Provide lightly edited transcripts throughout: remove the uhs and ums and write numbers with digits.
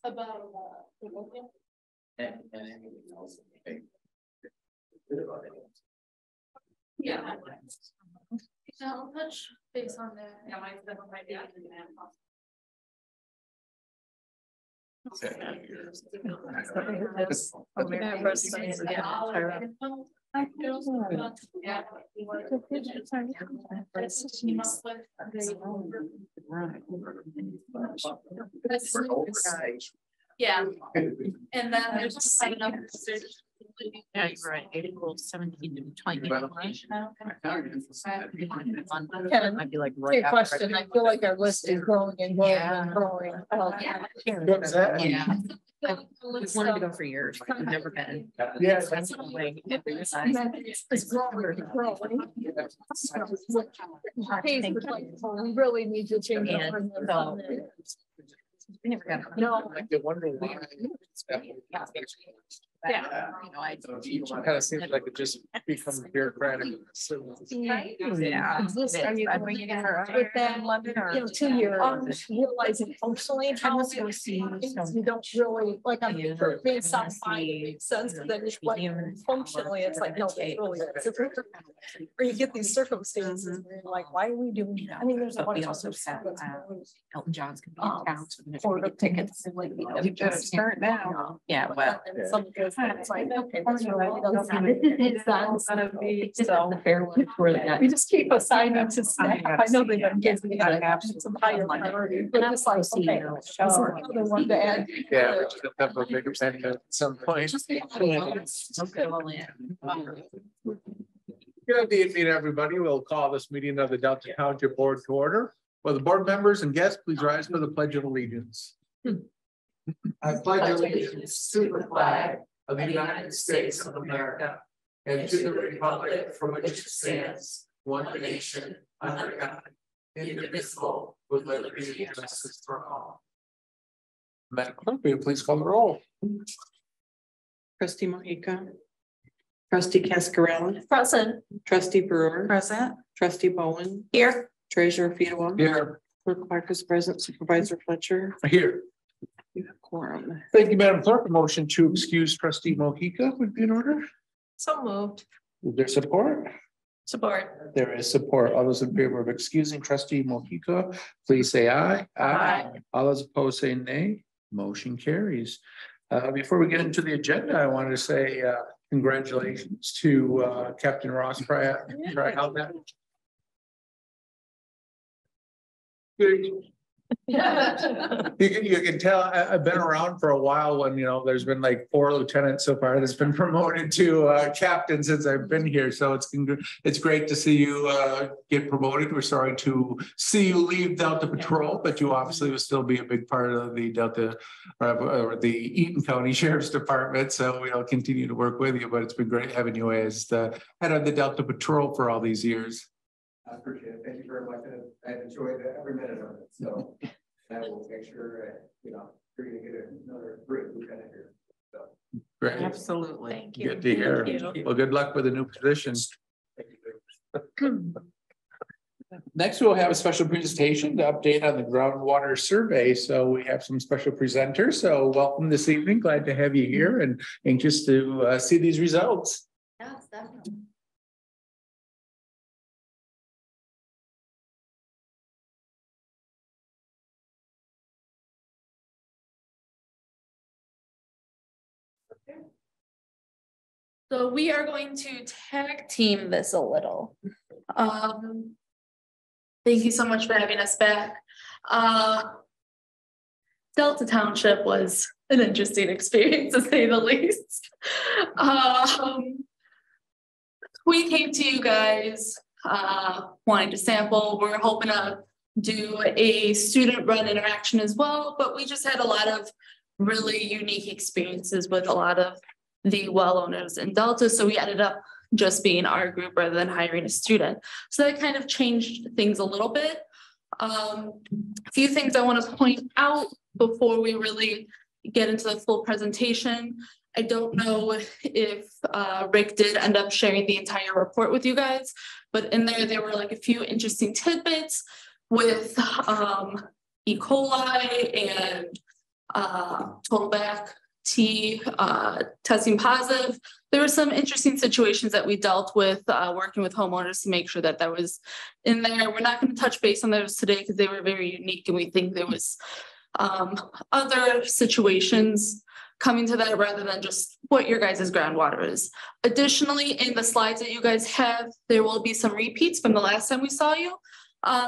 About yeah. I'll touch base on that. Yeah, mine's been on my dad. Yeah, and then there's just sign up. Yeah, you're right. April 17 to 20. I'd be like, right. Question. I feel like our list is growing and growing and growing. Yeah. I've wanted to go for years. I've never been. Yeah, It's growing and growing. We really need to change. We never got no. I wonder why. Yeah, you know, It kind of seems like it just becomes bureaucratic. yeah. With them, 2 years, realizing functionally how you don't really like. I'm based on makes sense, but then it's like functionally, it's like no, it's really. Or you get these circumstances where you're like, why are we doing that? I mean, there's a bunch of also stuff. Elton John's gonna be in town, so For the tickets. You just start now. Yeah, well. Some goes, it's like, okay, that's right. It's gonna be The fair one for that. we just keep assigning to staff. I know they've been giving some higher priority, but it's like, okay, this is another one to add. Yeah, we just have a bigger event at some point. Good evening, everybody. We'll call this meeting of the Delta Township Board to order. Will the board members and guests please rise for the Pledge of Allegiance. I pledge allegiance to the flag of the United States of America and to the republic for which it stands, one nation, under God, indivisible, with liberty and justice for all. Madam Clerk, will you please call the roll? Trustee Mojica. Trustee Cascarella. Present. Trustee Brewer. Present. Trustee Bowen. Here. Treasurer Fedewa. Here. Clerk Clark is present. Supervisor Fletcher. Here. You have quorum. Thank you, Madam Clerk. A motion to excuse Trustee Mojica would be in order. So moved. Is there support? Support. There is support. All those in favor of excusing Trustee Mojica, please say aye. Aye. All those opposed say nay. Motion carries. Before we get into the agenda, I wanted to say congratulations to Captain Ross Pratt. You can tell I've been around for a while when, there's been like 4 lieutenants so far that's been promoted to captain since I've been here. So it's great to see you get promoted. We're sorry to see you leave Delta Patrol, but you obviously will still be a big part of the Delta or the Eaton County Sheriff's Department. So we'll continue to work with you, but it's been great having you as the head of the Delta Patrol for all these years. I appreciate it. Thank you very much. I've enjoyed every minute of it. So I will make sure, you're going to get another great lieutenant here. So. Great. Absolutely. Thank you. Good to hear. Well, good luck with the new position. Next, we'll have a special presentation to update on the groundwater survey. So we have some special presenters. So welcome this evening. Glad to have you here and anxious to see these results. Yes, definitely. So we are going to tag team this a little. Thank you so much for having us back. Delta Township was an interesting experience to say the least. We came to you guys wanting to sample. We're hoping to do a student run interaction as well, but we just had a lot of really unique experiences with a lot of the well owners in Delta. So we ended up just being our group rather than hiring a student. So that kind of changed things a little bit. A few things I want to point out before we really get into the full presentation. I don't know if Rick did end up sharing the entire report with you guys, but in there were like a few interesting tidbits with E. coli and total back T testing positive. There were some interesting situations that we dealt with working with homeowners to make sure that that was in there. We're not going to touch base on those today because they were very unique, and we think there was other situations coming to that rather than just what your guys' groundwater is. Additionally, in the slides that you guys have, there will be some repeats from the last time we saw you.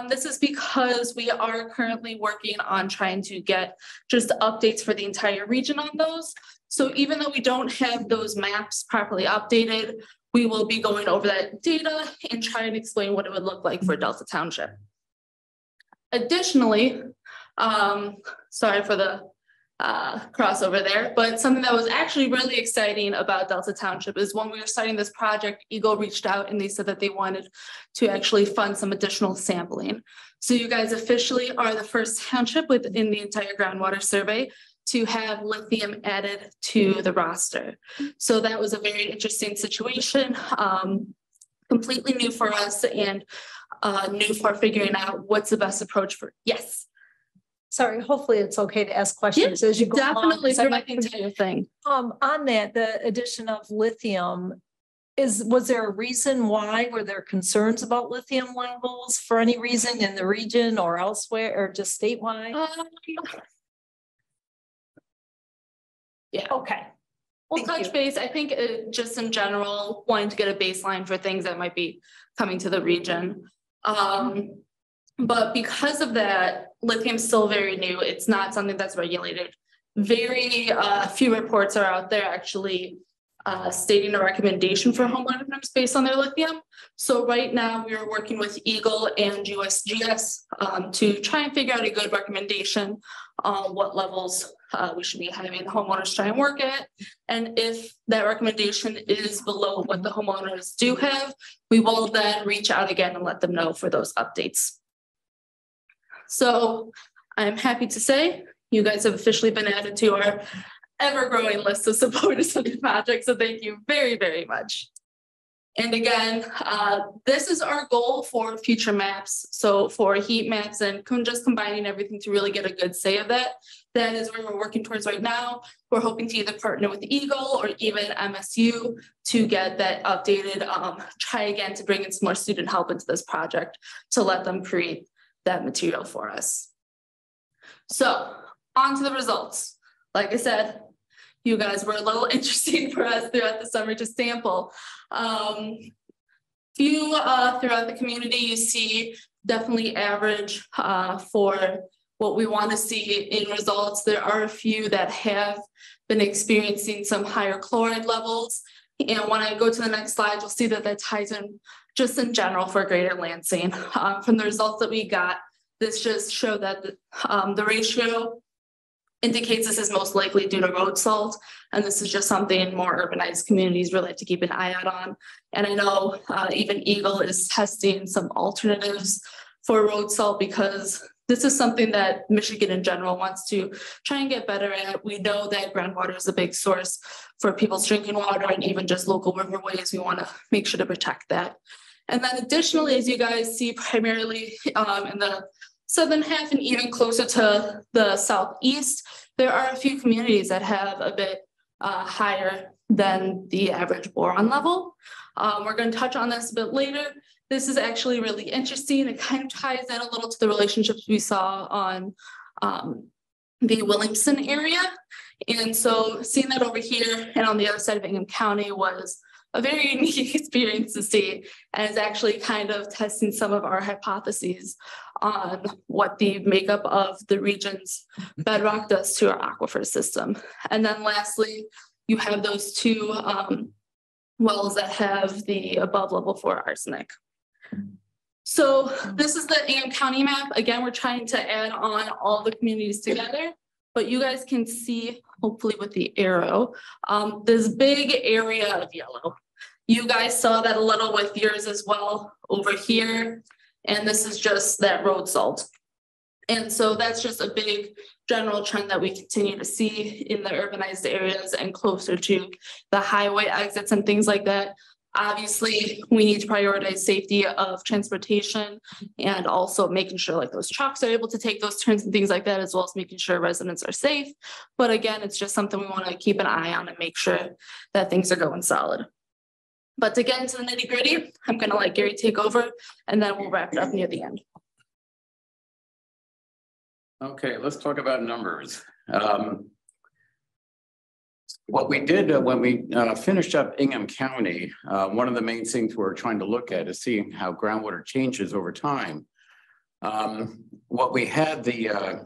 This is because we are currently working on trying to get just updates for the entire region on those. So even though we don't have those maps properly updated, we will be going over that data and try and explain what it would look like for Delta Township. Additionally, sorry for the crossover there, but something that was actually really exciting about Delta Township is when we were starting this project, Eagle reached out and they said that they wanted to actually fund some additional sampling. So you guys officially are the first township within the entire groundwater survey to have lithium added to the roster. So that was a very interesting situation, completely new for us and new for figuring out what's the best approach for, yes. Sorry, hopefully it's okay to ask questions as you go along. Definitely throughout the entire thing. On that, the addition of lithium, was there a reason why? Were there concerns about lithium levels for any reason in the region or elsewhere or just statewide? Yeah. Okay. We'll Thank touch you. base. I think just in general, wanting to get a baseline for things that might be coming to the region. But because of that, lithium is still very new. It's not something that's regulated. Very few reports are out there actually stating a recommendation for homeowners based on their lithium. So right now we are working with Eagle and USGS to try and figure out a good recommendation on what levels we should be having the homeowners try and work at. And if that recommendation is below what the homeowners do have, we will then reach out again and let them know for those updates. So I'm happy to say you guys have officially been added to our ever-growing list of supporters of the project. So thank you very, very much. And again, this is our goal for future maps. So for heat maps and just combining everything to really get a good say of that. That is where we're working towards right now. We're hoping to either partner with Eagle or even MSU to get that updated, try again to bring in some more student help into this project to let them create that material for us. So on to the results. Like I said, you guys were a little interesting for us throughout the summer to sample. Throughout the community, you see definitely average for what we want to see in results. There are a few that have been experiencing some higher chloride levels. And when I go to the next slide, you'll see that that ties in just in general for Greater Lansing. From the results that we got, this just showed that the ratio indicates this is most likely due to road salt. And this is just something more urbanized communities really have to keep an eye out on. And I know even Eagle is testing some alternatives for road salt because this is something that Michigan in general wants to try and get better at. We know that groundwater is a big source for people's drinking water and even just local riverways. We want to make sure to protect that. And then additionally, as you guys see primarily in the southern half and even closer to the southeast, there are a few communities that have a bit higher than the average boron level. We're going to touch on this a bit later. This is actually really interesting. It kind of ties in a little to the relationships we saw on the Williamson area. And so seeing that over here and on the other side of Ingham County was a very unique experience to see, and it's actually kind of testing some of our hypotheses on what the makeup of the region's bedrock does to our aquifer system. And then lastly, you have those two wells that have the above level 4 arsenic. So this is the Ingham County map. Again, we're trying to add on all the communities together, but you guys can see, hopefully with the arrow, this big area of yellow. You guys saw that a little with yours as well over here. And this is just that road salt. And so that's just a big general trend that we continue to see in the urbanized areas and closer to the highway exits and things like that. Obviously, we need to prioritize safety of transportation and also making sure like those trucks are able to take those turns and things like that, as well as making sure residents are safe. But again, it's just something we want to keep an eye on and make sure that things are going solid. But to get into the nitty gritty, I'm going to let Gary take over and then we'll wrap it up near the end. Okay, let's talk about numbers. What we did when we finished up Ingham County, one of the main things we're trying to look at is seeing how groundwater changes over time. What we had the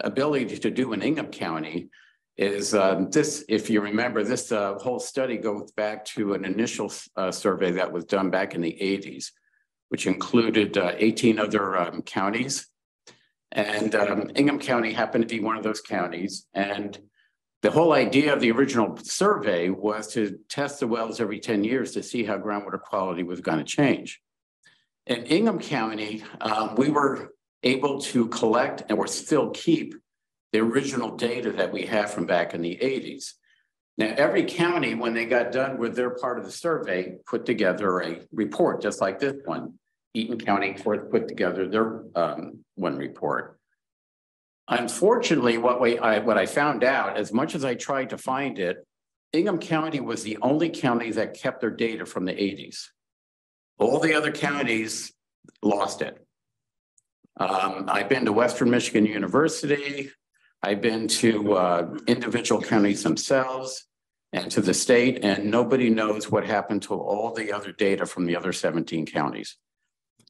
ability to do in Ingham County is this, if you remember, this whole study goes back to an initial survey that was done back in the 80s, which included 18 other counties. And Ingham County happened to be one of those counties. And the whole idea of the original survey was to test the wells every 10 years to see how groundwater quality was going to change. In Ingham County, we were able to collect and we're still keep the original data that we have from back in the 80s. Now, every county, when they got done with their part of the survey, put together a report just like this one. Eaton County put together their one report. Unfortunately, what I found out, as much as I tried to find it, Ingham County was the only county that kept their data from the 80s. All the other counties lost it. I've been to Western Michigan University. I've been to individual counties themselves and to the state, and nobody knows what happened to all the other data from the other 17 counties.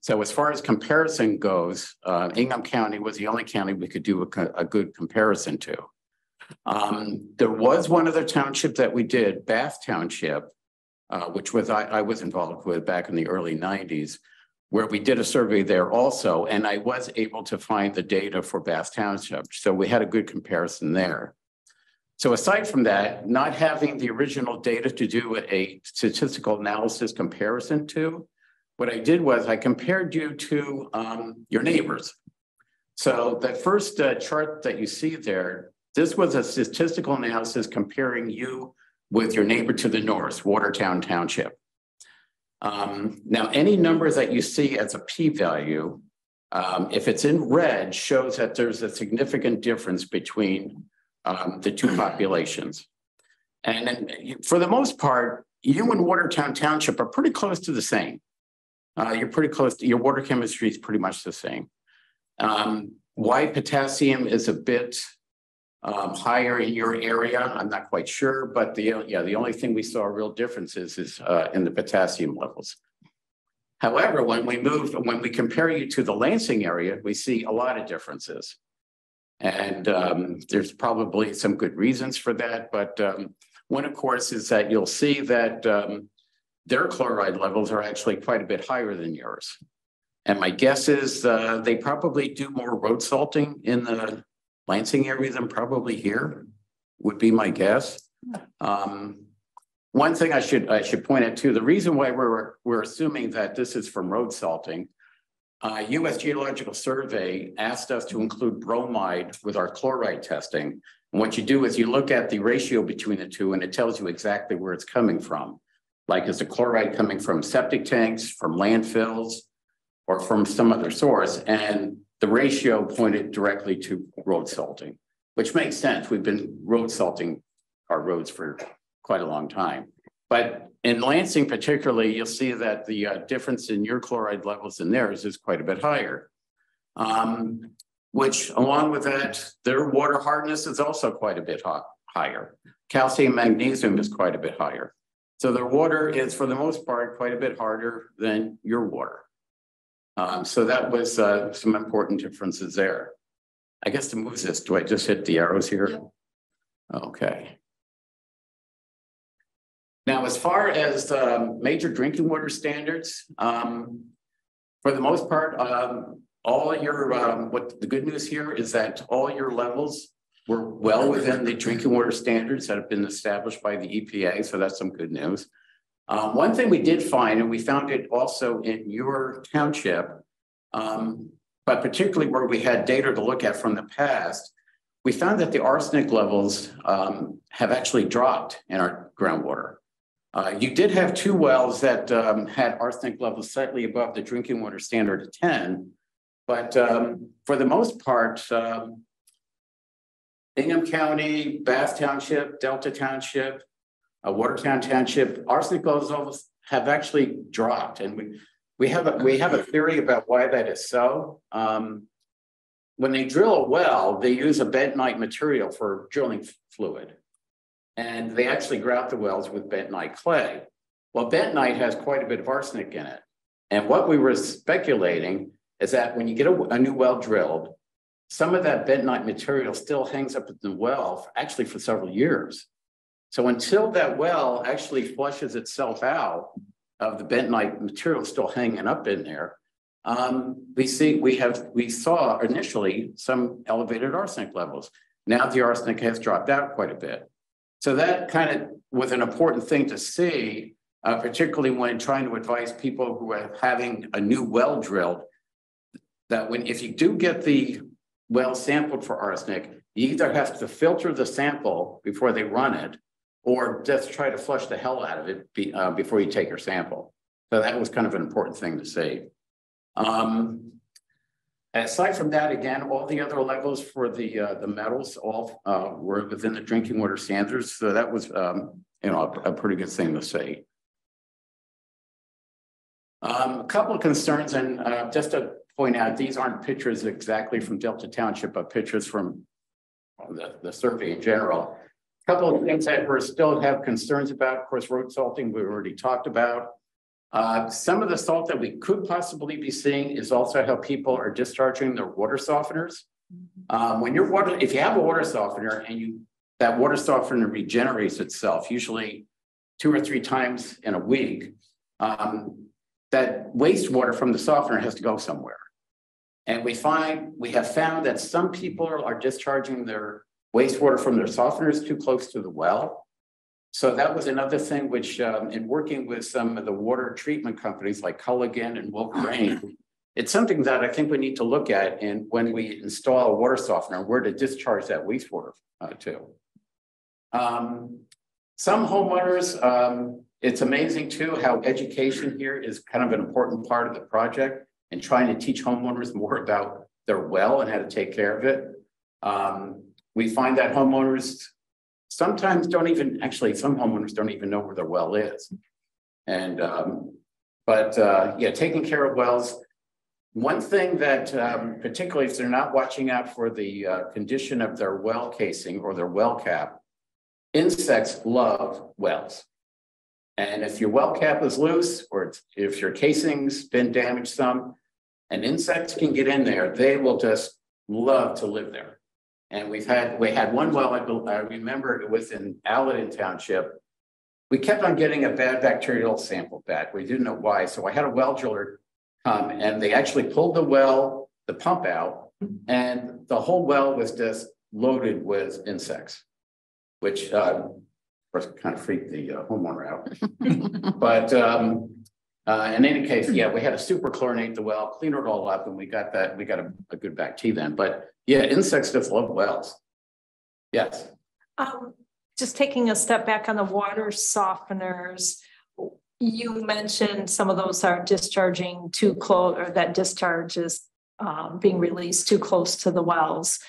So as far as comparison goes, Ingham County was the only county we could do a good comparison to. There was one other township that we did, Bath Township, which was I was involved with back in the early 90s, where we did a survey there also, and I was able to find the data for Bath Township. So we had a good comparison there. So aside from that, not having the original data to do a statistical analysis comparison to, what I did was I compared you to your neighbors. So the first chart that you see there, this was a statistical analysis comparing you with your neighbor to the north, Watertown Township. Now, any number that you see as a p-value, if it's in red, shows that there's a significant difference between the two populations. And then, for the most part, you and Watertown Township are pretty close to the same. You're pretty close to, your water chemistry is pretty much the same. Why potassium is a bit higher in your area, I'm not quite sure, but the only thing we saw real differences is in the potassium levels. However, when we compare you to the Lansing area, we see a lot of differences. And there's probably some good reasons for that, but one, of course, is that you'll see that their chloride levels are actually quite a bit higher than yours. And my guess is they probably do more road salting in the Lansing area than probably here, would be my guess. One thing I should point out too, the reason why we're assuming that this is from road salting, U.S. Geological Survey asked us to include bromide with our chloride testing. And what you do is you look at the ratio between the two and it tells you exactly where it's coming from. Like, is the chloride coming from septic tanks, from landfills, or from some other source? And the ratio pointed directly to road salting, which makes sense. We've been road salting our roads for quite a long time. But in Lansing particularly, you'll see that the difference in your chloride levels and theirs is quite a bit higher. Which, along with that, their water hardness is also quite a bit higher. Calcium magnesium is quite a bit higher. So their water is, for the most part, quite a bit harder than your water. So that was some important differences there. I guess to move this, do I just hit the arrows here? Yeah. Okay. Now, as far as major drinking water standards, for the most part, all your, what the good news here is that all your levels were well within the drinking water standards that have been established by the EPA, so that's some good news. One thing we did find, and we found it also in your township, but particularly where we had data to look at from the past, we found that the arsenic levels have actually dropped in our groundwater. You did have 2 wells that had arsenic levels slightly above the drinking water standard of 10, but for the most part, Ingham County, Bath Township, Delta Township, Watertown Township, arsenic levels have actually dropped, and we have a theory about why that is so. When they drill a well, they use a bentonite material for drilling fluid, and they actually grout the wells with bentonite clay. Well, bentonite has quite a bit of arsenic in it, and what we were speculating is that when you get a new well drilled, some of that bentonite material still hangs up in the well, actually for several years. So until that well actually flushes itself out of the bentonite material still hanging up in there, we saw initially some elevated arsenic levels. Now the arsenic has dropped out quite a bit. So that kind of was an important thing to see, particularly when trying to advise people who are having a new well drilled, that if you do get the well sampled for arsenic, you either have to filter the sample before they run it, or just try to flush the hell out of it before you take your sample. So that was kind of an important thing to see. Aside from that, again, all the other levels for the metals all were within the drinking water standards. So that was, a pretty good thing to see. A couple of concerns, and just to point out, these aren't pictures exactly from Delta Township, but pictures from the survey in general. A couple of things that we still have concerns about, of course, road salting, we already talked about. Some of the salt that we could possibly be seeing is also how people are discharging their water softeners. If you have a water softener and that water softener regenerates itself, usually 2 or 3 times in a week, that wastewater from the softener has to go somewhere. And we have found that some people are discharging their wastewater from their softeners too close to the well. So that was another thing which, in working with some of the water treatment companies like Culligan and Wolf Rain, it's something that I think we need to look at and when we install a water softener, where to discharge that wastewater to. Some homeowners, it's amazing too how education here is kind of an important part of the project and trying to teach homeowners more about their well and how to take care of it. We find that homeowners sometimes some homeowners don't even know where their well is. And, yeah, taking care of wells. One thing that, particularly if they're not watching out for the condition of their well casing or their well cap, insects love wells. And if your well cap is loose, or if your casing's been damaged some, and insects can get in there, they will just love to live there. And we had one well, I remember it was in Allerton Township. We kept on getting a bad bacterial sample back. We didn't know why. So I had a well driller come and they actually pulled the pump out, and the whole well was just loaded with insects, which of course kind of freaked the homeowner out. But in any case, yeah, we had to super chlorinate the well, clean it all up, and we got a good back tea then. But yeah, insects just love wells. Yes. Just taking a step back on the water softeners, you mentioned some of those are discharging too close, or that discharge is being released too close to the wells.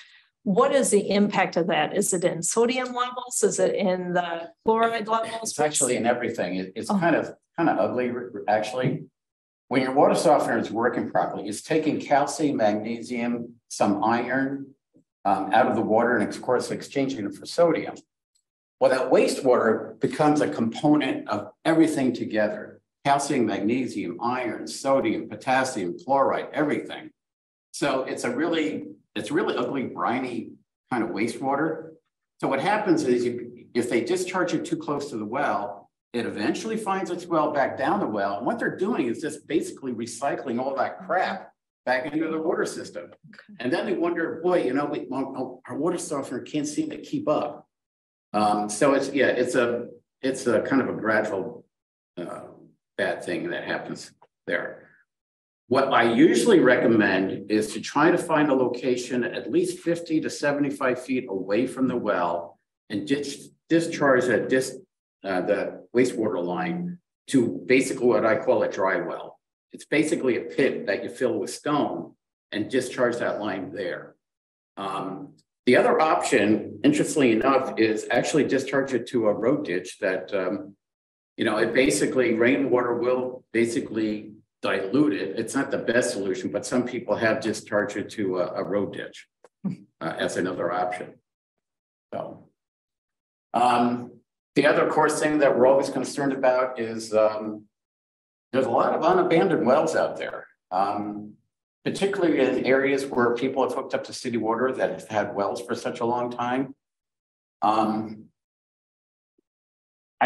What is the impact of that? Is it in sodium levels? Is it in the chloride levels? It's actually in everything. It's kind of ugly, actually. When your water softener is working properly, it's taking calcium, magnesium, some iron out of the water, and of course exchanging it for sodium. Well, that wastewater becomes a component of everything together: calcium, magnesium, iron, sodium, potassium, chloride, everything. So it's really ugly, briny kind of wastewater. So what happens is if they discharge it too close to the well, it eventually finds its well back down the well. And what they're doing is just basically recycling all that crap back into the water system. Okay. And then they wonder, boy, our water softener can't seem to keep up. So it's a kind of a gradual bad thing that happens there. What I usually recommend is to try to find a location at least 50 to 75 feet away from the well and discharge that the wastewater line to basically what I call a dry well. It's basically a pit that you fill with stone and discharge that line there. The other option, interestingly enough, is actually discharge it to a road ditch that, it basically, rainwater will basically dilute it. It's not the best solution, but some people have discharged it to a road ditch as another option. So, the other, of course, thing that we're always concerned about is there's a lot of unabandoned wells out there. Particularly in areas where people have hooked up to city water that have had wells for such a long time. I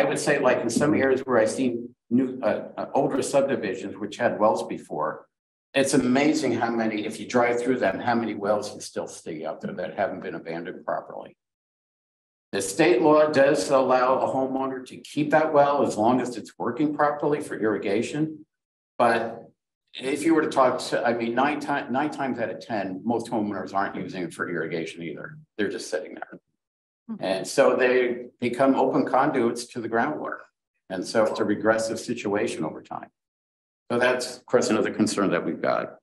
would say, like in some areas where I've seen new, older subdivisions which had wells before, it's amazing how many, if you drive through them, how many wells you still see out there that haven't been abandoned properly. The state law does allow a homeowner to keep that well as long as it's working properly for irrigation, but if you were to talk to, I mean, nine times out of 10, most homeowners aren't using it for irrigation either. They're just sitting there. And so they become open conduits to the groundwater. And so it's a regressive situation over time. So that's, of course, another concern that we've got.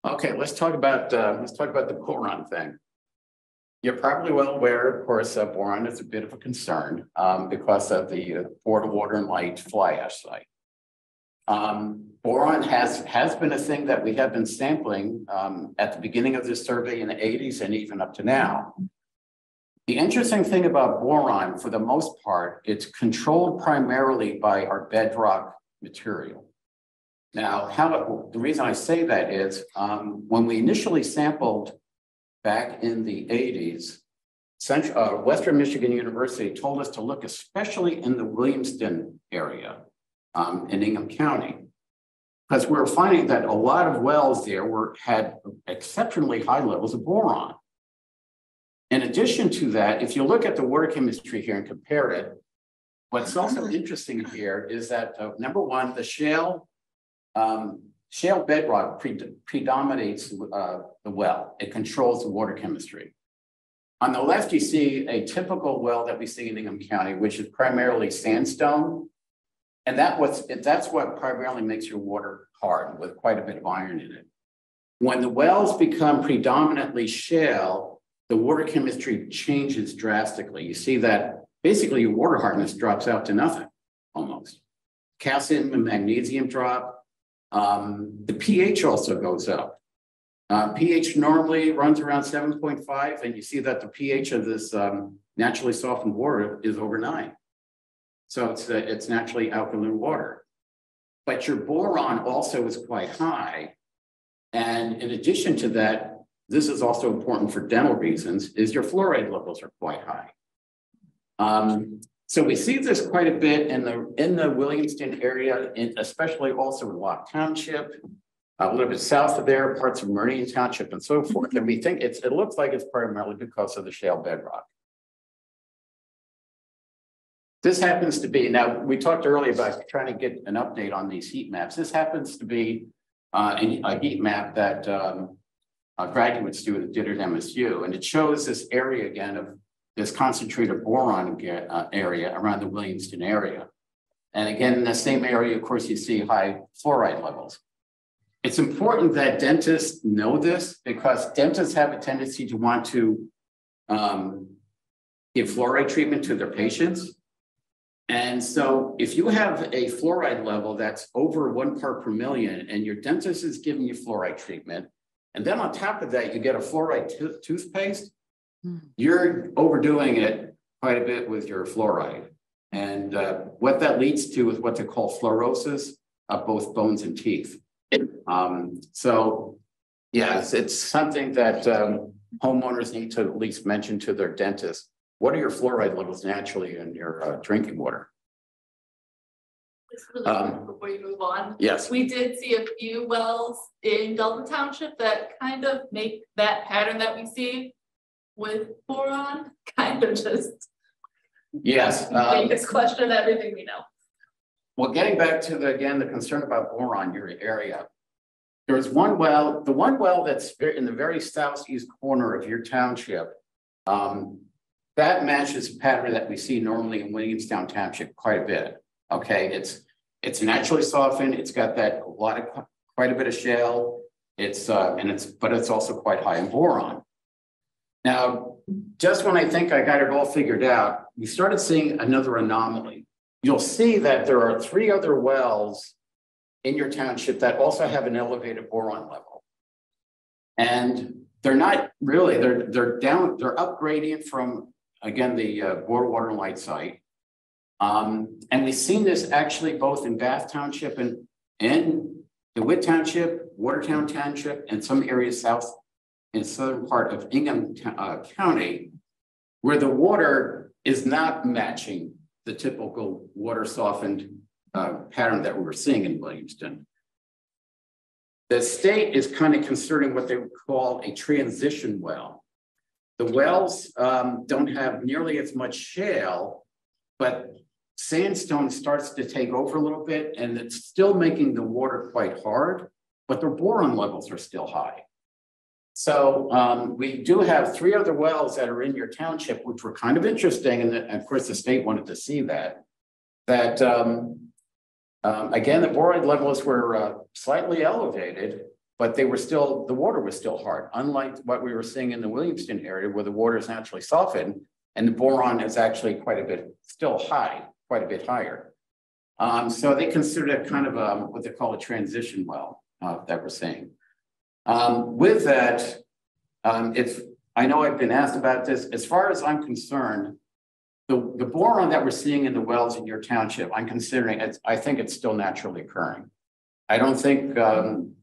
Okay, let's talk about the boron thing. You're probably well aware, of course, boron is a bit of a concern because of the Board of Water and Light fly ash site. Boron has been a thing that we have been sampling at the beginning of this survey in the 80s and even up to now. The interesting thing about boron, for the most part, it's controlled primarily by our bedrock material. Now, the reason I say that is when we initially sampled back in the 80s, Western Michigan University told us to look especially in the Williamston area. In Ingham County, because we were finding that a lot of wells there had exceptionally high levels of boron. In addition to that, if you look at the water chemistry here and compare it, what's also interesting here is that number one, the shale bedrock predominates the well. It controls the water chemistry. On the left, you see a typical well that we see in Ingham County, which is primarily sandstone. And that's what primarily makes your water hard with quite a bit of iron in it. When the wells become predominantly shale, the water chemistry changes drastically. You see that basically your water hardness drops out to nothing almost. Calcium and magnesium drop. The pH also goes up. pH normally runs around 7.5, and you see that the pH of this naturally softened water is over 9. So it's naturally alkaline water. But your boron also is quite high. And in addition to that, this is also important for dental reasons, is your fluoride levels are quite high. So we see this quite a bit in the Williamston area, especially also in Locke Township, a little bit south of there, parts of Meridian Township and so forth. And we think it looks like it's primarily because of the shale bedrock. This happens to be, now we talked earlier about trying to get an update on these heat maps. This happens to be a heat map that a graduate student did at MSU, and it shows this area again of this concentrated boron area around the Williamston area. And again, in the same area, of course, you see high fluoride levels. It's important that dentists know this because dentists have a tendency to want to give fluoride treatment to their patients. And so if you have a fluoride level that's over 1 part per million and your dentist is giving you fluoride treatment, and then on top of that, you get a fluoride toothpaste, you're overdoing it quite a bit with your fluoride. And what that leads to is what they call fluorosis of both bones and teeth. So yes, it's something that homeowners need to at least mention to their dentist. What are your fluoride levels naturally in your drinking water? Before you move on. Yes. We did see a few wells in Delta Township that kind of make that pattern that we see with boron kind of just Yes. make us question everything we know. Well, getting back to the concern about boron in your area. There's one well, the one well that's in the very southeast corner of your township. that matches a pattern that we see normally in Williamstown Township quite a bit. Okay, it's naturally softened. It's got that quite a bit of shale. But it's also quite high in boron. Now, just when I think I got it all figured out, we started seeing another anomaly. You'll see that there are 3 other wells in your township that also have an elevated boron level. And they're not really, they're up gradient from, again, the Borewater and Light site. And we've seen this actually both in Bath Township and in DeWitt Township, Watertown Township, and some areas south in southern part of Ingham County, where the water is not matching the typical water softened pattern that we were seeing in Williamston. The state is kind of considering what they would call a transition well. The wells don't have nearly as much shale, but sandstone starts to take over a little bit, and it's still making the water quite hard, but their boron levels are still high. So we do have 3 other wells that are in your township, which were kind of interesting, and of course the state wanted to see that. Again, the boron levels were slightly elevated, but they were still, the water was still hard, unlike what we were seeing in the Williamston area where the water is naturally softened and the boron is actually quite a bit still high, quite a bit higher. So they considered it kind of what they call a transition well that we're seeing. With that, I know I've been asked about this, as far as I'm concerned, the boron that we're seeing in the wells in your township, I'm considering it, I think it's still naturally occurring. I don't think, and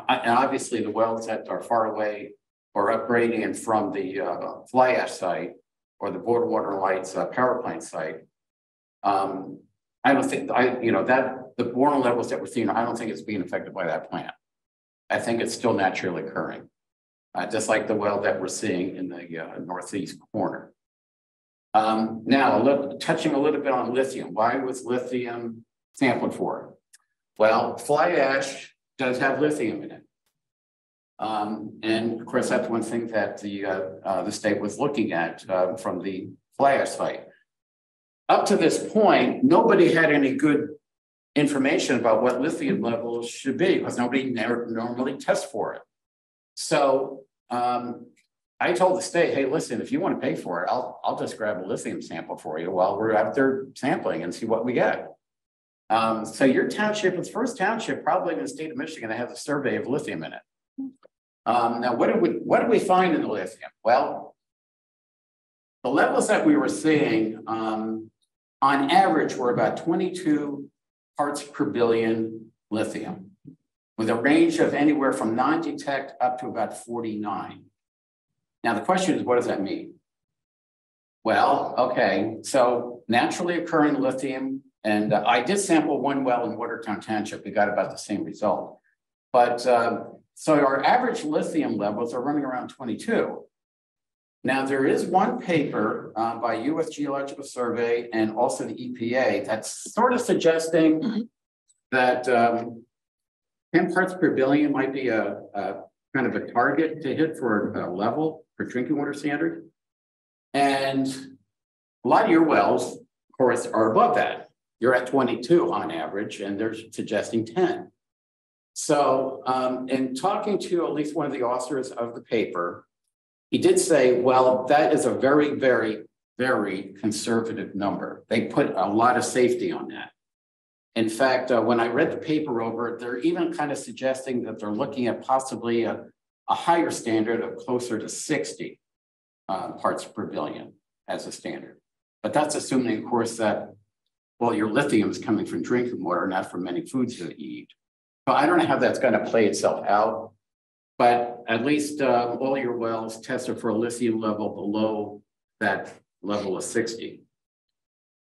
obviously the wells that are far away or upgrading and from the fly ash site or the Borewater Lights power plant site, I don't think, that the boron levels that we're seeing, I don't think it's being affected by that plant. I think it's still naturally occurring, just like the well that we're seeing in the northeast corner. Now, touching a little bit on lithium. Why was lithium sampled for? Well, fly ash does have lithium in it. And of course, that's one thing that the state was looking at from the fly ash site. Up to this point, nobody had any good information about what lithium levels should be because nobody never normally tests for it. So I told the state, hey, listen, if you want to pay for it, I'll just grab a lithium sample for you while we're out there sampling and see what we get. So your township is the first township probably in the state of Michigan that has a survey of lithium in it. Now, what did we find in the lithium? Well, the levels that we were seeing on average were about 22 parts per billion lithium, with a range of anywhere from non-detect up to about 49. Now, the question is, what does that mean? Well, okay, so naturally occurring lithium, and I did sample one well in Watertown Township. We got about the same result. But so our average lithium levels are running around 22. Now, there is one paper by U.S. Geological Survey and also the EPA that's sort of suggesting that 10 parts per billion might be a kind of a target to hit for a level for drinking water standard. And a lot of your wells, of course, are above that. You're at 22 on average, and they're suggesting 10. So in talking to at least one of the authors of the paper, he did say, well, that is a very, very, very conservative number. They put a lot of safety on that. In fact, when I read the paper over, they're even kind of suggesting that they're looking at possibly a higher standard of closer to 60 parts per billion as a standard. But that's assuming, of course, that, well, your lithium is coming from drinking water, not from many foods that you eat. So I don't know how that's going to play itself out, but at least all your wells tested for a lithium level below that level of 60.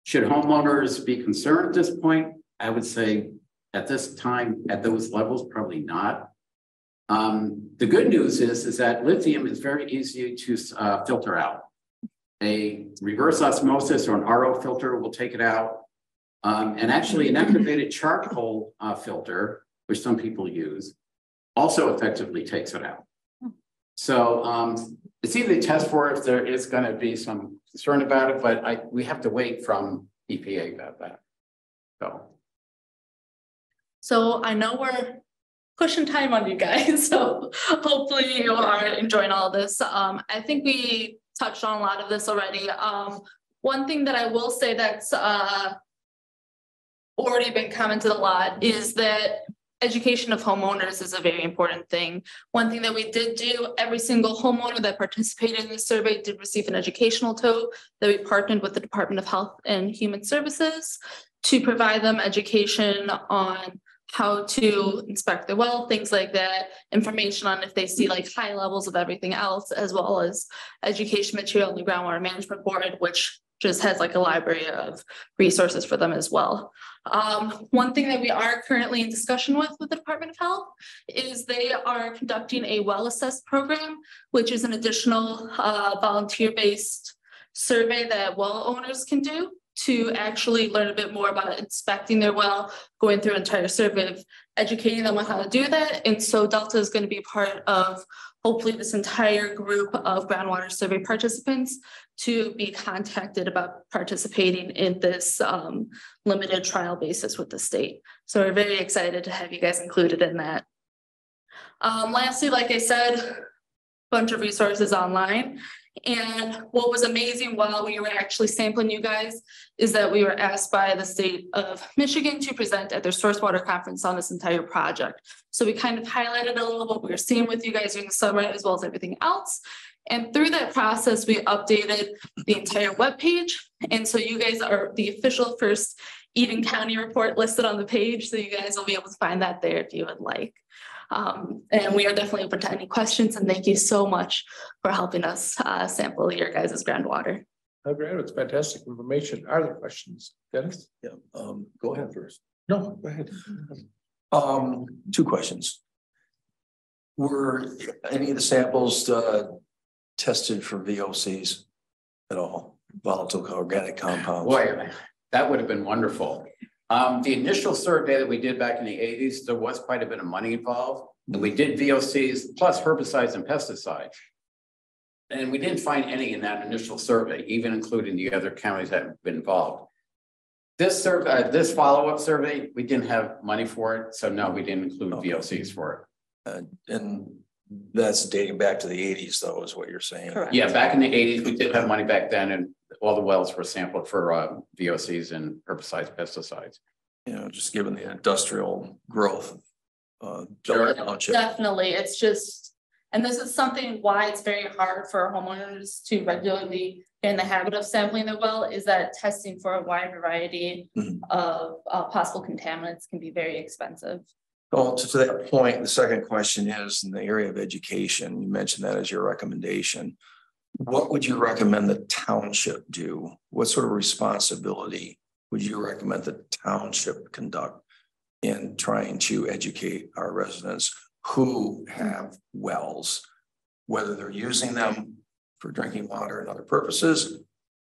Should homeowners be concerned at this point? I would say at this time, at those levels, probably not. The good news is that lithium is very easy to filter out. A reverse osmosis or an RO filter will take it out. And actually an activated charcoal filter, which some people use, also effectively takes it out. So It's either test for it if there is going to be some concern about it, but we have to wait from EPA about that. So I know we're pushing time on you guys, so hopefully you are enjoying all this. I think we touched on a lot of this already. One thing that I will say that's already been commented a lot is that education of homeowners is a very important thing. One thing that we did do, every single homeowner that participated in the survey did receive an educational tote that we partnered with the Department of Health and Human Services to provide them education on how to inspect their well, things like that, information on if they see like high levels of everything else, as well as education material in the Groundwater Management Board, which just has like a library of resources for them as well. One thing that we are currently in discussion with the Department of Health is they are conducting a well assessed program, which is an additional volunteer-based survey that well owners can do to actually learn a bit more about inspecting their well, going through an entire survey of educating them on how to do that. And so Delta is going to be part of hopefully this entire group of groundwater survey participants to be contacted about participating in this limited trial basis with the state. So we're very excited to have you guys included in that. Lastly, like I said, a bunch of resources online. And what was amazing while we were actually sampling you guys is that we were asked by the state of Michigan to present at their source water conference on this entire project. So we kind of highlighted a little what we were seeing with you guys during the summer, as well as everything else. And through that process, we updated the entire webpage. And so you guys are the official first Eden County report listed on the page. So you guys will be able to find that there if you would like. And we are definitely open to any questions. And thank you so much for helping us sample your guys' groundwater. Oh, great. It's fantastic information. Are there questions? Dennis? Yeah, go ahead first. No, go ahead. 2 questions. Were any of the samples tested for VOCs at all? Volatile organic compounds? Boy, that would have been wonderful. The initial survey that we did back in the 80s, there was quite a bit of money involved. And we did VOCs plus herbicides and pesticides. And we didn't find any in that initial survey, even including the other counties that have been involved. This survey, this follow-up survey, we didn't have money for it. So no, we didn't include VOCs for it. And that's dating back to the 80s, though, is what you're saying. Correct. Yeah, back in the 80s, we did have money back then, and all the wells were sampled for VOCs and herbicides, pesticides. You know, just given the industrial growth. Sure. Definitely. It's just, and this is something why it's very hard for homeowners to regularly get in the habit of sampling their well, is that testing for a wide variety of possible contaminants can be very expensive. Well, to that point, the second question is in the area of education. You mentioned that as your recommendation. What would you recommend the township do? What sort of responsibility would you recommend the township conduct in trying to educate our residents who have wells, whether they're using them for drinking water and other purposes,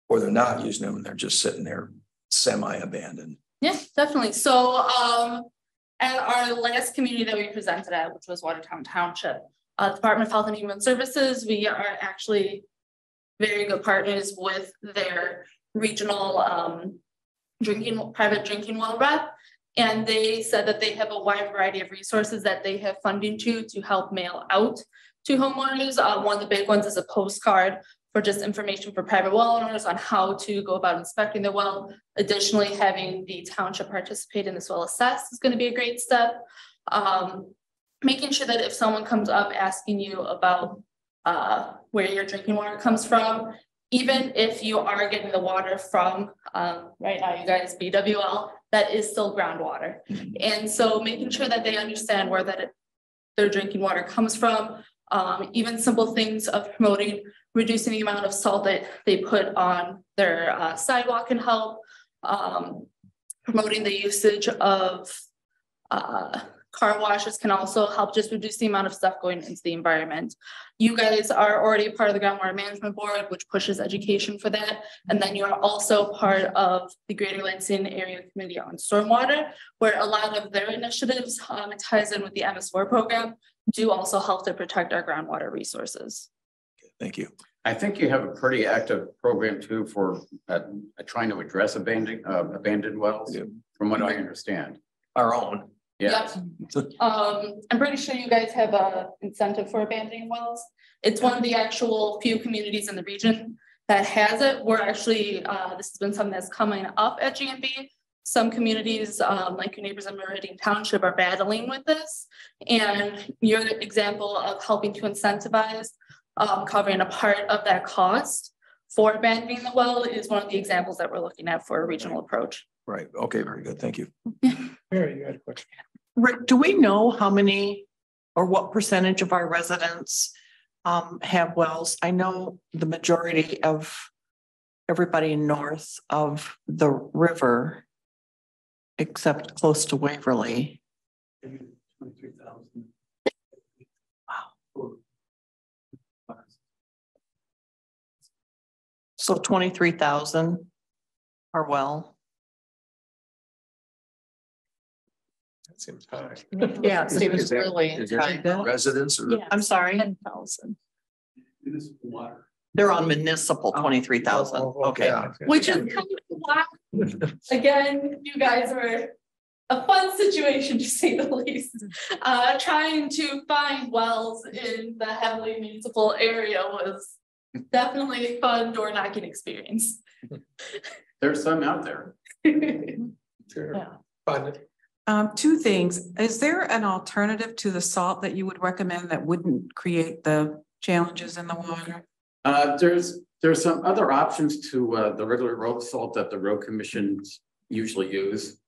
or they're not using them and they're just sitting there semi-abandoned? Yeah, definitely. So at our last community that we presented at, which was Watertown Township, Department of Health and Human Services, we are actually very good partners with their regional private drinking well rep. And they said that they have a wide variety of resources that they have funding to help mail out to homeowners. One of the big ones is a postcard for just information for private well owners on how to go about inspecting the well. Additionally, having the township participate in this well assess is going to be a great step. Making sure that if someone comes up asking you about where your drinking water comes from, even if you are getting the water from, right now you guys, BWL, that is still groundwater. And so making sure that they understand where their drinking water comes from, even simple things of promoting, reducing the amount of salt that they put on their sidewalk can help, promoting the usage of car washes can also help just reduce the amount of stuff going into the environment. You guys are already a part of the Groundwater Management Board, which pushes education for that. And then you are also part of the Greater Lansing Area Committee on Stormwater, where a lot of their initiatives, it ties in with the MS4 program, do also help to protect our groundwater resources. Thank you. I think you have a pretty active program too for trying to address abandoned wells, from what I understand. Our own. Yeah. I'm pretty sure you guys have a incentive for abandoning wells. It's one of the actual few communities in the region that has it. We're actually, this has been something that's coming up at GMB. Some communities, like your neighbors in Meridian Township, are battling with this. And your example of helping to incentivize covering a part of that cost for abandoning the well is one of the examples that we're looking at for a regional approach. Right. Okay. Very good. Thank you. Mary, you had a question. Rick, do we know how many or what percentage of our residents have wells? I know the majority of everybody north of the river, except close to Waverly. 23,000. So 23,000 are well. That seems high. Yeah, it seems Is that- really. is there residents or? I'm sorry, 10,000. they're on municipal 23,000. Okay. Yeah. Which is kind of wild. Again, you guys are a fun situation to say the least. Trying to find wells in the heavily municipal area was definitely a fun door knocking experience. There's some out there. Sure. Yeah. Fun. Two things. Is there an alternative to the salt that you would recommend that wouldn't create the challenges in the water? There's some other options to the regular road salt that the road commissions usually use.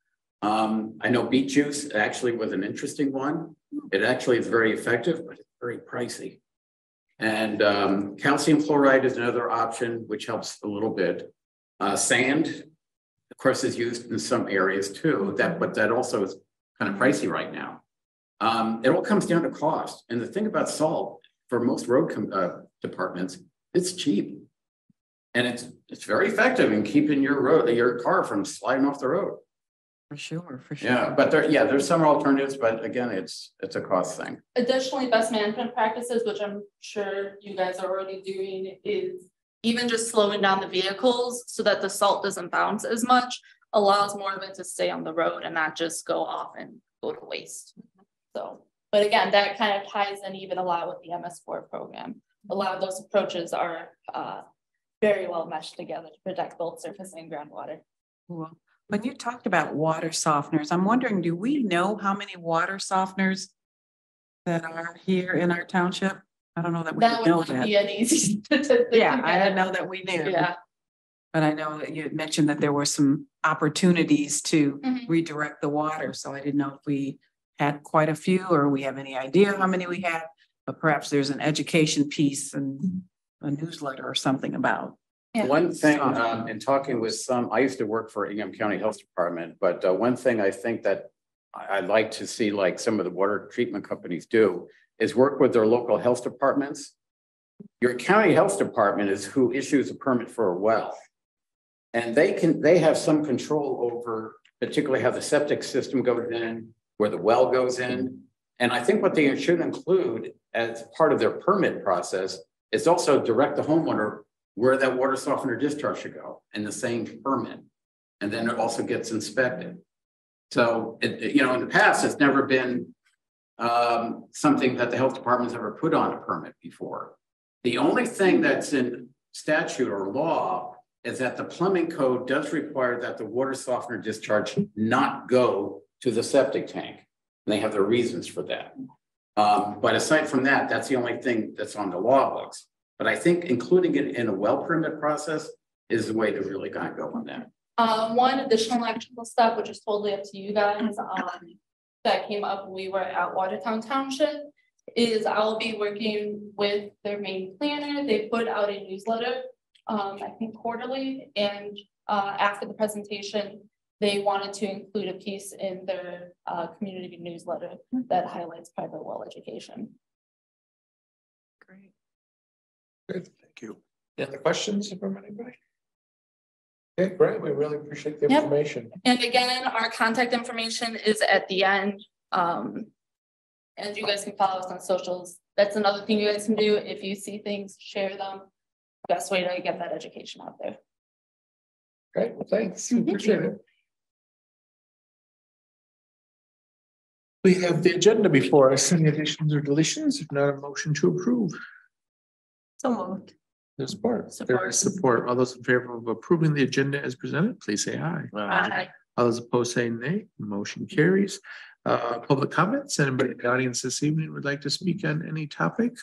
I know beet juice actually was an interesting one. It actually is very effective, but it's very pricey. And calcium chloride is another option, which helps a little bit. Sand, of course, is used in some areas too, but that also is kind of pricey right now. It all comes down to cost. And the thing about salt, for most road departments, it's cheap. And it's very effective in keeping your car from sliding off the road. For sure, for sure. Yeah, but there's some alternatives, but again, it's a cost thing. Additionally, best management practices, which I'm sure you guys are already doing, is even just slowing down the vehicles so that the salt doesn't bounce as much, allows more of it to stay on the road and not just go off and go to waste. So, but again, that kind of ties in even a lot with the MS4 program. A lot of those approaches are very well meshed together to protect both surface and groundwater. Cool. When you talked about water softeners, I'm wondering, do we know how many water softeners that are here in our township? I don't know that we know Would that. be an easy statistic. Yeah, I didn't know that we knew. Yeah. But I know that you had mentioned that there were some opportunities to Mhm. redirect the water. So I didn't know if we had quite a few or we have any idea how many we had, but perhaps there's an education piece and a newsletter or something about. Yeah. One thing, in talking with I used to work for Ingham County Health Department, but one thing I think that I'd like to see, like some of the water treatment companies do, is work with their local health departments. Your county health department is who issues a permit for a well. And they have some control over particularly how the septic system goes in, where the well goes in. And I think what they should include as part of their permit process is also direct the homeowner where that water softener discharge should go in the same permit. And then it also gets inspected. So, in the past, it's never been something that the health department's ever put on a permit before. The only thing that's in statute or law is that the plumbing code does require that the water softener discharge not go to the septic tank. And they have their reasons for that. But aside from that, that's the only thing that's on the law books. But I think including it in a well permit process is the way to really kind of go on that. One additional actionable step, which is totally up to you guys, that came up when we were at Watertown Township, is I'll be working with their main planner. They put out a newsletter, I think quarterly, and after the presentation, they wanted to include a piece in their community newsletter that highlights private well education. Great. Good, thank you. Any other questions from anybody? Okay, great. We really appreciate the Yep. information. And again, our contact information is at the end. And you guys can follow us on socials that's another thing you guys can do. If you see things, share them. Best way to get that education out there. Great, well, thanks. Appreciate it. We have the agenda before us. Any additions or deletions? If not, a motion to approve. So moved. There's support. There is support. All those in favor of approving the agenda as presented, please say aye. Aye. All those opposed say nay. Motion carries. Public comments. Anybody in the audience this evening would like to speak on any topic?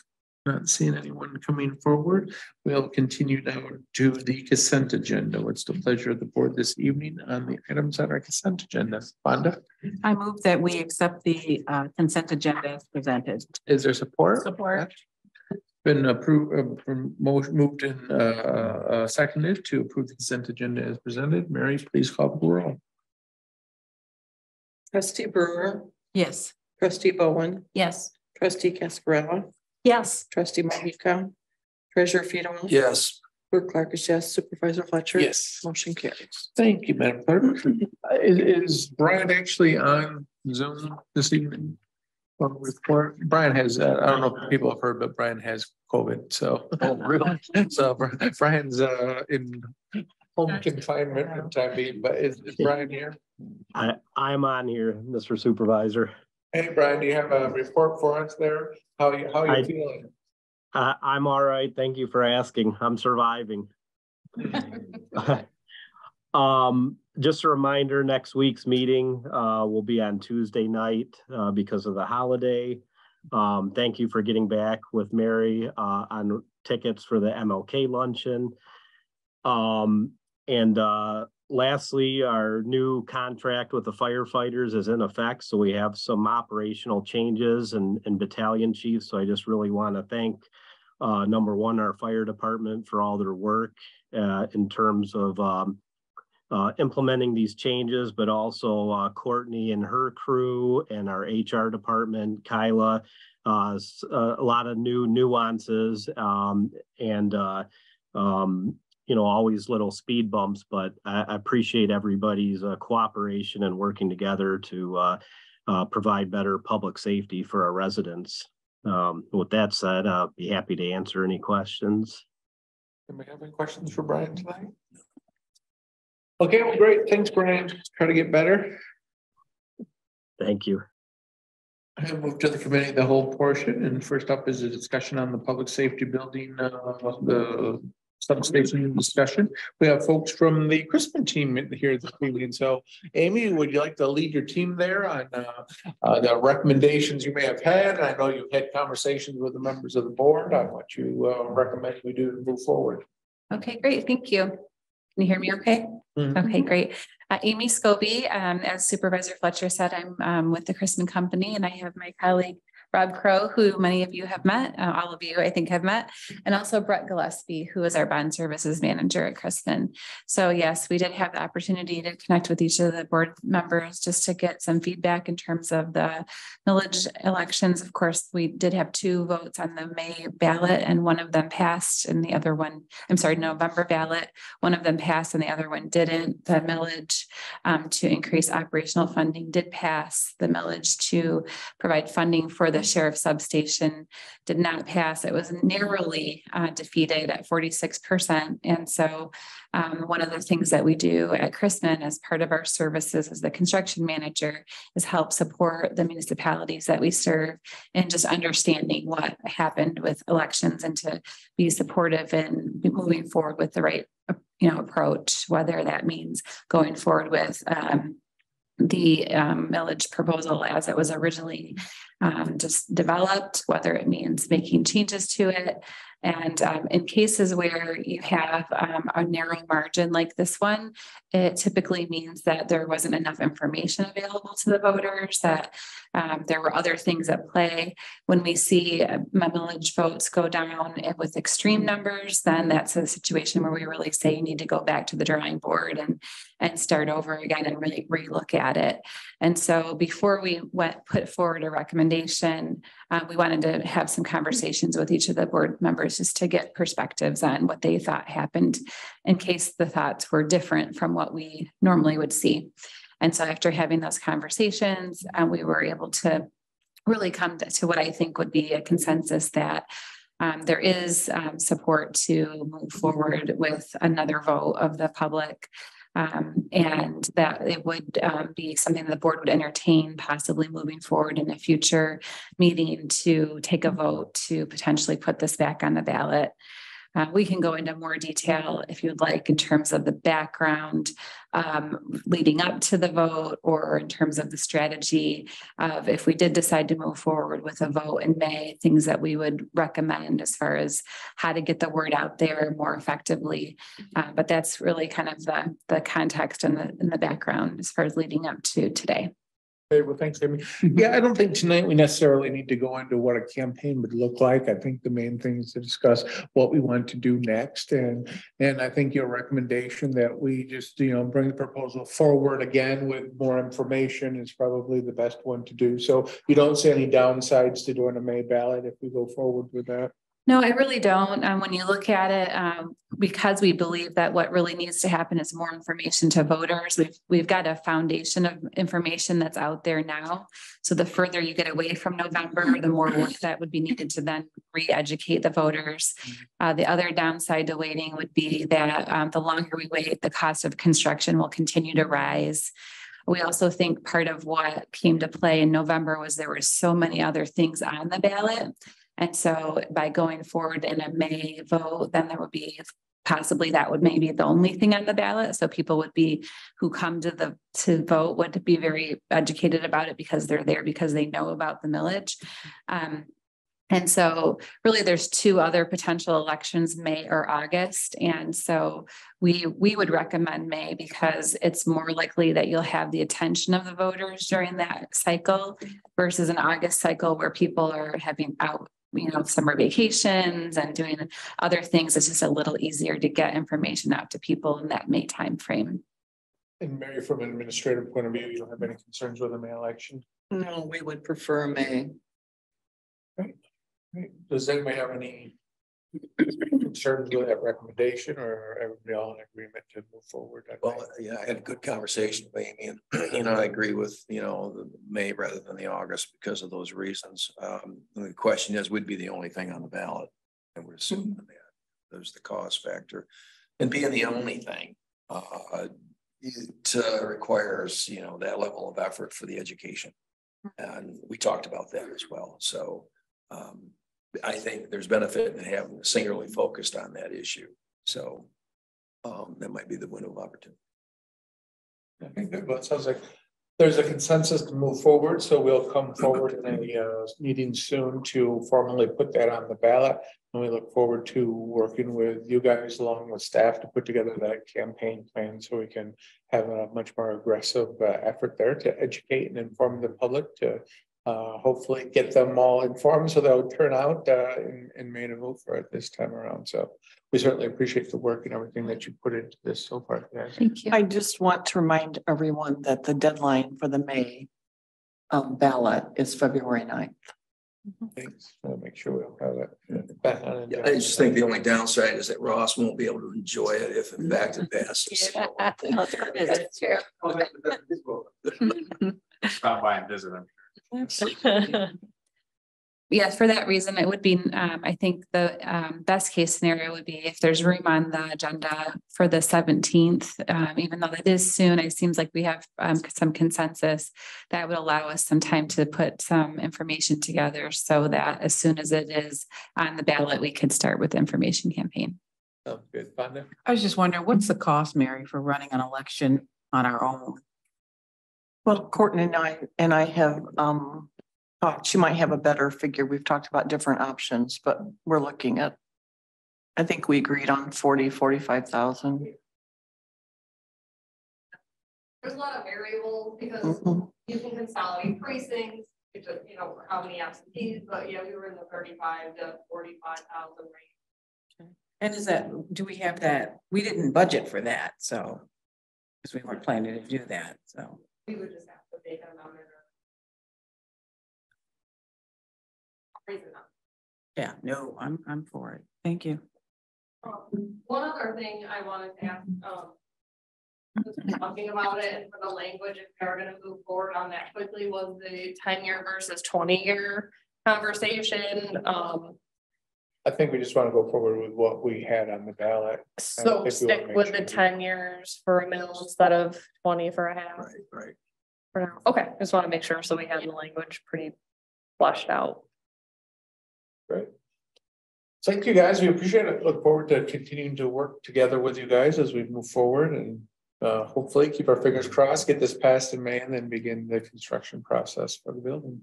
Not seeing anyone coming forward. We'll continue now to the consent agenda. What's the pleasure of the board this evening on the items on our consent agenda? Fonda, I move that we accept the consent agenda as presented. is there support? Support. Been approved, moved and seconded to approve the consent agenda as presented. Mary, please call the roll. Trustee Brewer, Yes. trustee Bowen, Yes. trustee Cascarella, Yes. trustee Monica, treasurer Fiedel. Yes. Clerk Clark is yes, supervisor Fletcher. Yes. Motion carries. Thank you, Madam Clerk. Is Brian actually on Zoom this evening? Report. Brian has, I don't know if people have heard, but Brian has COVID, so. Oh, really? So Brian's in home confinement for the time being, but is Brian here? I'm on here, Mr. Supervisor. Hey, Brian, do you have a report for us there? How are you feeling? I'm all right. Thank you for asking. I'm surviving. Just a reminder, next week's meeting will be on Tuesday night because of the holiday. Thank you for getting back with Mary on tickets for the MLK luncheon. Lastly, our new contract with the firefighters is in effect. So we have some operational changes and battalion chiefs. So I just really want to thank number one, our fire department for all their work in terms of implementing these changes, but also Courtney and her crew and our HR department, Kyla, a lot of new nuances you know, always little speed bumps, but I appreciate everybody's cooperation and working together to provide better public safety for our residents. With that said, I'll be happy to answer any questions. Anybody have any questions for Brian tonight? Okay, well, great. Thanks, Brian. Try to get better. Thank you. I move to the committee, the whole portion, and first up is a discussion on the public safety building, the substation discussion. We have folks from the Crispin team here this evening. So Amy, would you like to lead your team there on the recommendations you may have had? I know you've had conversations with the members of the board on what you recommend we do to move forward. Okay, great. Thank you. Can you hear me okay? Mm-hmm. Okay, great. Amy Scobie, as Supervisor Fletcher said, I'm with the Crispin Company, and I have my colleague Rob Crow, who many of you have met, all of you I think have met, and also Brett Gillespie, who is our bond services manager at Crispin. So yes, we did have the opportunity to connect with each of the board members just to get some feedback in terms of the millage elections. Of course, we did have 2 votes on the May ballot, and one of them passed and the other one, November ballot. One of them passed and the other one didn't. The millage to increase operational funding did pass. The millage to provide funding for the sheriff's substation did not pass. It was narrowly defeated at 46%. And so one of the things that we do at Crispin as part of our services as the construction manager is help support the municipalities that we serve in just understanding what happened with elections and to be supportive and moving forward with the right approach, whether that means going forward with the millage proposal as it was originally just developed, whether it means making changes to it. And in cases where you have a narrow margin like this one, it typically means that there wasn't enough information available to the voters, that there were other things at play. When we see millage votes go down with extreme numbers, then that's a situation where we really say you need to go back to the drawing board and start over again and really relook at it. And so before we put forward a recommendation, we wanted to have some conversations with each of the board members just to get perspectives on what they thought happened in case the thoughts were different from what we normally would see. And so after having those conversations, we were able to really come to what I think would be a consensus that there is support to move forward with another vote of the public. And that it would be something the board would entertain, possibly moving forward in a future meeting to take a vote to potentially put this back on the ballot. We can go into more detail if you'd like in terms of the background leading up to the vote, or in terms of the strategy of if we did decide to move forward with a vote in May, things that we would recommend as far as how to get the word out there more effectively. But that's really kind of the context and the background as far as leading up to today. Okay, well, thanks, Amy. Yeah, I don't think tonight we necessarily need to go into what a campaign would look like. I think the main thing is to discuss what we want to do next. And I think your recommendation that we just, bring the proposal forward again with more information is probably the best one to do. So you don't see any downsides to doing a May ballot if we go forward with that? No, I really don't. When you look at it, because we believe that what really needs to happen is more information to voters. We've got a foundation of information that's out there now. So the further you get away from November, the more work that would be needed to then re-educate the voters. The other downside to waiting would be that the longer we wait, the cost of construction will continue to rise. We also think part of what came to play in November was there were so many other things on the ballot. And so by going forward in a May vote, then there would be possibly that would maybe the only thing on the ballot. So people would be who come to vote would be very educated about it because they're there because they know about the millage. And so really there's two other potential elections, May or August. And so we would recommend May because it's more likely that you'll have the attention of the voters during that cycle versus an August cycle where people are having out summer vacations and doing other things. It's just a little easier to get information out to people in that May timeframe. And Mary, from an administrative point of view, you don't have any concerns with the May election? No, we would prefer May. Right. Does anybody have any concerns with that recommendation, or everybody all in agreement to move forward? Well, yeah, I had a good conversation with Amy, and I agree with the May rather than the August because of those reasons. The question is, would be the only thing on the ballot, and we're assuming that there's the cost factor, and being the only thing, it requires that level of effort for the education, and we talked about that as well. So. I think there's benefit in having singularly focused on that issue. So that might be the window of opportunity. Okay, good. Well, it sounds like there's a consensus to move forward. So we'll come forward in a meeting soon to formally put that on the ballot. And we look forward to working with you guys along with staff to put together that campaign plan so we can have a much more aggressive effort there to educate and inform the public to hopefully get them all informed so they'll turn out in May to vote for it this time around. So we certainly appreciate the work and everything that you put into this so far. Thank you. I just want to remind everyone that the deadline for the May ballot is February 9th. Thanks. I'll make sure we'll have it back on. I just think the only downside is that Ross won't be able to enjoy it if in fact it passes. That's true. Stop by and visit them. Yes, for that reason, it would be, I think the best case scenario would be if there's room on the agenda for the 17th, even though that is soon, it seems like we have some consensus that would allow us some time to put some information together so that as soon as it is on the ballot, we could start with the information campaign. Sounds good. Fonda? I was just wondering, what's the cost, Mary, for running an election on our own? Well, Courtney and I have thought she might have a better figure. We've talked about different options, but we're looking at, I think we agreed on 45,000. There's a lot of variables because you can consolidate precincts, how many absentees, but yeah, we were in the 35 to 45,000 range. And is that, do we have that? We didn't budget for that, so because we weren't planning to do that, so. We would just have to make a number. Yeah, no, I'm for it. Thank you. One other thing I wanted to ask, talking about it and for the language, if we are gonna move forward on that quickly, was the 10-year versus 20-year conversation. I think we just want to go forward with what we had on the ballot. So stick with the 10 years for a mill instead of 20 for a half. Right. For now. Okay, just want to make sure so we have the language pretty fleshed out. Great. Thank you, guys. We appreciate it. Look forward to continuing to work together with you guys as we move forward and hopefully keep our fingers crossed, get this passed in May and then begin the construction process for the building.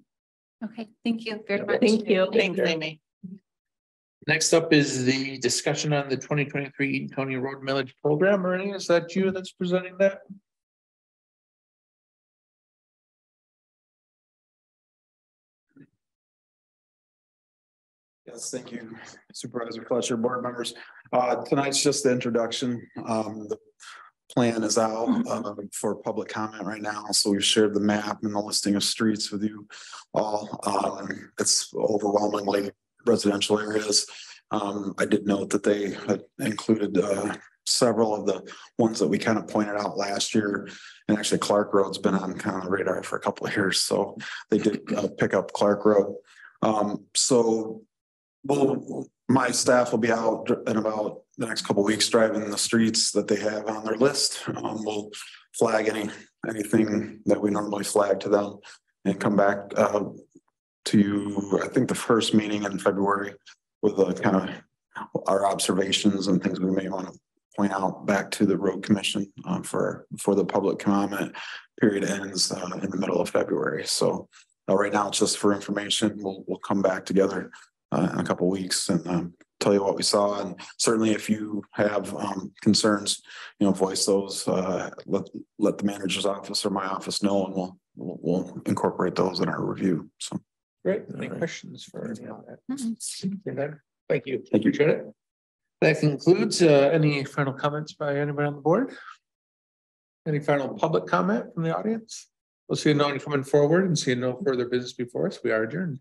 Okay, thank you very much. Thank you. Thanks, Amy. Next up is the discussion on the 2023 Eaton County Road Millage Program. Ernie, is that you that's presenting that? Yes, thank you, Supervisor Fletcher, board members. Tonight's just the introduction. The plan is out for public comment right now. So we've shared the map and the listing of streets with you all. It's overwhelmingly residential areas. I did note that they had included several of the ones that we kind of pointed out last year. And actually Clark Road's been on kind of the radar for a couple of years. So they did pick up Clark Road. My staff will be out in about the next couple of weeks driving the streets that they have on their list. We'll flag anything that we normally flag to them and come back to you, I think the first meeting in February with kind of our observations and things we may want to point out back to the road commission for the public comment period ends in the middle of February. So right now it's just for information. We'll come back together in a couple of weeks and tell you what we saw. And certainly if you have concerns, voice those, let the manager's office or my office know, and we'll incorporate those in our review. So great. Any questions for any of that? Thank you. Thank you. Appreciate it. That concludes any final comments by anybody on the board? Any final public comment from the audience? We'll see no one coming forward and seeing no further business before us. We are adjourned.